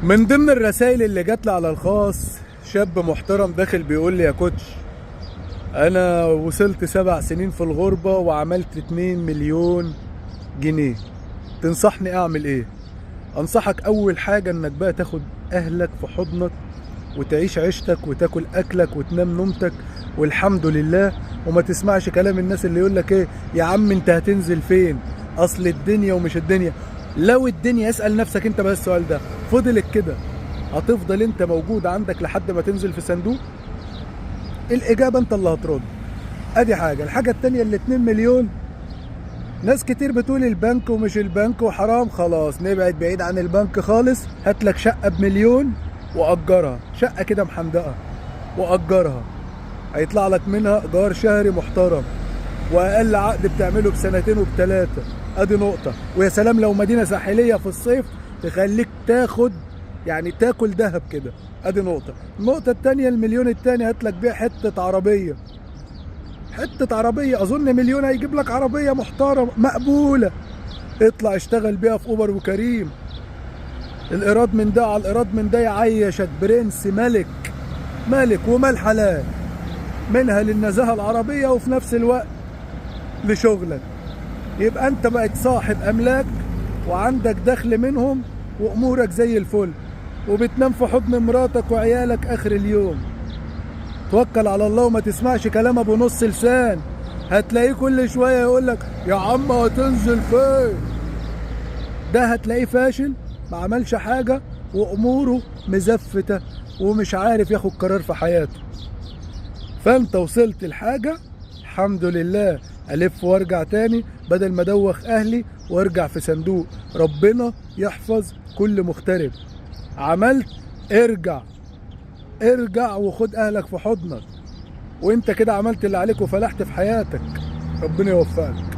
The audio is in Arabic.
من ضمن الرسائل اللي جات لي على الخاص شاب محترم داخل بيقول لي: يا كوتش، انا وصلت 7 سنين في الغربة وعملت 2 مليون جنيه، تنصحني اعمل ايه؟ انصحك اول حاجة انك بقى تاخد اهلك في حضنك وتعيش عيشتك وتاكل اكلك وتنام نومتك والحمد لله، وما تسمعش كلام الناس اللي يقولك ايه يا عم انت هتنزل فين، اصل الدنيا ومش الدنيا. لو الدنيا، اسأل نفسك انت بس السؤال ده، فضلت كده هتفضل انت موجود عندك لحد ما تنزل في صندوق؟ الاجابة انت اللي هترد. ادي حاجة. الحاجة التانية، اللي 2 مليون، ناس كتير بتقول البنك ومش البنك وحرام، خلاص نبعد بعيد عن البنك خالص. هاتلك شقة ب1 مليون وأجرها، شقة كده محندقة وأجرها، هيطلع لك منها إيجار شهري محترم، وأقل عقد بتعمله ب2 و3. أدي نقطة. ويا سلام لو مدينة ساحلية في الصيف تخليك تاخد يعني تاكل دهب كده. أدي نقطة. النقطة التانية، ال1 مليون التاني هاتلك بيها حتة عربية، حتة عربية، أظن 1 مليون هيجيب لك عربية محترمة مقبولة، اطلع اشتغل بيها في أوبر وكريم. الإيراد من ده على الإيراد من ده يعيشك برنس، ملك ملك ومال حلال، منها للنزاهة العربية وفي نفس الوقت لشغلك. يبقى أنت بقيت صاحب أملاك وعندك دخل منهم وأمورك زي الفل، وبتنام في حضن مراتك وعيالك آخر اليوم. توكل على الله وما تسمعش كلام ابو نص لسان، هتلاقيه كل شويه يقولك يا عم هتنزل فين. ده هتلاقيه فاشل، ما عملش حاجه واموره مزفته ومش عارف ياخد قرار في حياته. فانت وصلت لحاجه الحمد لله، الف وارجع تاني بدل ما ادوخ اهلي وارجع في صندوق. ربنا يحفظ كل مغترب. عملت، ارجع ارجع وخد اهلك في حضنك، وانت كده عملت اللي عليك وفلحت في حياتك. ربنا يوفقك.